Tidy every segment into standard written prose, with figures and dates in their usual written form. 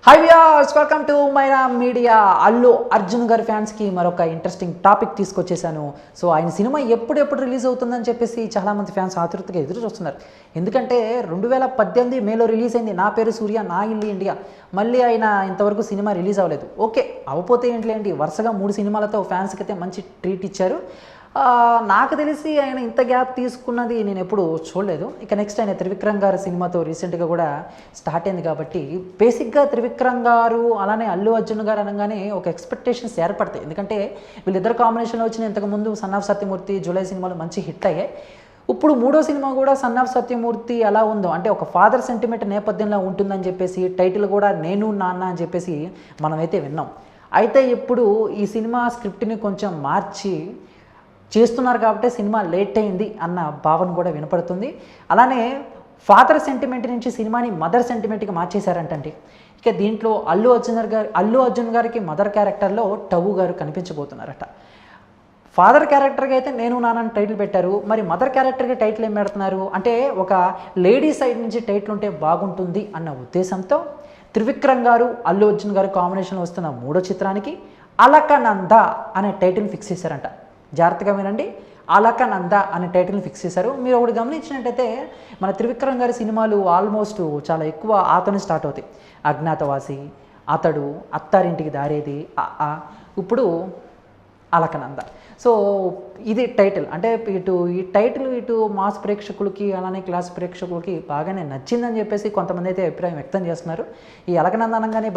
High viewers, welcome to Myra media. Allu Arjun గారి ఫ్యాన్స్కి మరొక ఇంట్రెస్టింగ్ టాపిక్ తీసుకొచ్చేసాను. సో ఆయన సినిమా ఎప్పుడు రిలీజ్ అవుతుందని చెప్పేసి చాలామంది ఫ్యాన్స్ ఆతృతగా ఎదురు చూస్తున్నారు. ఎందుకంటే 2018 మేలో రిలీజ్ అయింది నా పేరు సూర్య నా ఇల్లు ఇండియా. మళ్ళీ ఆయన ఇంతవరకు సినిమా రిలీజ్ అవ్వలేదు. ఓకే, అవపోతే ఏంటి, వరుసగా 3 సినిమాలతో ఫ్యాన్స్కి అయితే మంచి ట్రీట్ ఇచ్చారు. నాకు తెలిసి ఆయన ఇంత గ్యాప్ తీసుకున్నది నేను ఎప్పుడు చూడలేదు. ఇక నెక్స్ట్ ఆయన త్రివిక్రమ్ గారి సినిమాతో రీసెంట్గా కూడా స్టార్ట్ అయింది కాబట్టి బేసిక్గా త్రివిక్రమ్ గారు అలానే అల్లు అర్జున్ గారు అనగానే ఒక ఎక్స్పెక్టేషన్స్ ఏర్పడతాయి. ఎందుకంటే వీళ్ళిద్దరు కాంబినేషన్లో వచ్చిన ఇంతకుముందు సన్ ఆఫ్ సత్యమూర్తి, జూలై సినిమాలు మంచి హిట్ అయ్యాయి. ఇప్పుడు 3వ సినిమా కూడా సన్ ఆఫ్ సత్యమూర్తి ఎలా ఉందో అంటే ఒక ఫాదర్ సెంటిమెంట్ నేపథ్యంలో ఉంటుందని చెప్పేసి టైటిల్ కూడా నేను నాన్న అని చెప్పేసి మనమైతే విన్నాం. అయితే ఇప్పుడు ఈ సినిమా స్క్రిప్ట్ని కొంచెం మార్చి చేస్తున్నారు కాబట్టి సినిమా లేట్ అయింది అన్న భావన కూడా వినపడుతుంది. అలానే ఫాదర్ సెంటిమెంట్ నుంచి సినిమాని మదర్ సెంటిమెంట్కి మార్చేశారంటండి. ఇక దీంట్లో అల్లు అర్జున్ గారికి మదర్ క్యారెక్టర్లో టవు గారు కనిపించబోతున్నారట. ఫాదర్ క్యారెక్టర్గా అయితే నేను నాన్న టైటిల్ పెట్టారు, మరి మదర్ క్యారెక్టర్కి టైటిల్ ఏం పెడుతున్నారు అంటే ఒక లేడీ సైడ్ నుంచి టైటిల్ ఉంటే బాగుంటుంది అన్న ఉద్దేశంతో త్రివిక్రమ్ గారు అల్లు అర్జున్ గారు కాంబినేషన్లో వస్తున్న 3వ చిత్రానికి అలకనంద అనే టైటిల్ ఫిక్స్ చేశారంట. జాగ్రత్తగా వినండి, అలకనంద అనే టైటిల్ని ఫిక్స్ చేశారు. మీరు ఒకటి గమనించినట్టయితే మన త్రివిక్రమ్ గారి సినిమాలు ఆల్మోస్ట్ చాలా ఎక్కువ ఆతోనే స్టార్ట్ అవుతాయి. అజ్ఞాతవాసి, అతడు, అత్తారింటికి దారేది, ఇప్పుడు అలకనంద. సో ఇది టైటిల్ అంటే ఈ టైటిల్ ఇటు మాస్ ప్రేక్షకులకి అలానే క్లాస్ ప్రేక్షకులకి బాగానే నచ్చిందని చెప్పేసి కొంతమంది అయితే అభిప్రాయం వ్యక్తం చేస్తున్నారు. ఈ అలకనంద అనగానే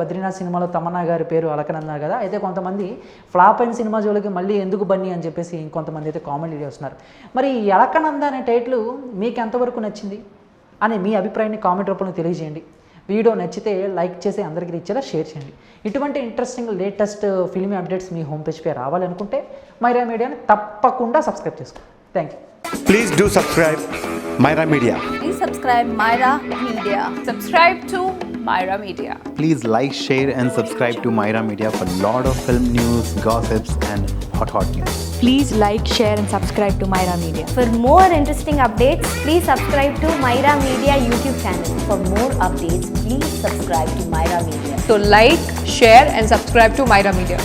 బద్రీనాథ్ సినిమాలో తమన్నా గారి పేరు అలకనంద కదా. అయితే కొంతమంది ఫ్లాప్ అయిన సినిమా జోలికి మళ్ళీ ఎందుకు బన్నీ అని చెప్పేసి ఇంకొంతమంది అయితే కామెంట్ చేస్తున్నారు. మరి ఈ అలకనంద అనే టైటిల్ మీకు ఎంతవరకు నచ్చింది అని మీ అభిప్రాయాన్ని కామెంట్ రూపంలో తెలియజేయండి. వీడియో నచ్చితే లైక్ చేసి అందరికీ ఇచ్చేలా షేర్ చేయండి. ఇటువంటి ఇంట్రెస్టింగ్ లేటెస్ట్ ఫిల్మీ అప్డేట్స్ మీ హోమ్ పేజ్పై రావాలనుకుంటే మైరా మీడియాని తప్పకుండా సబ్స్క్రైబ్ చేసుకోండి. Thank you. Please do subscribe Myra Media. Please subscribe Myra Media. Subscribe to Myra Media. Please like, share and subscribe to Myra Media for lot of film news, gossips and hot news. Please like, share and subscribe to Myra Media. For more interesting updates, please subscribe to Myra Media YouTube channel. For more updates, please subscribe to Myra Media. So like, share and subscribe to Myra Media.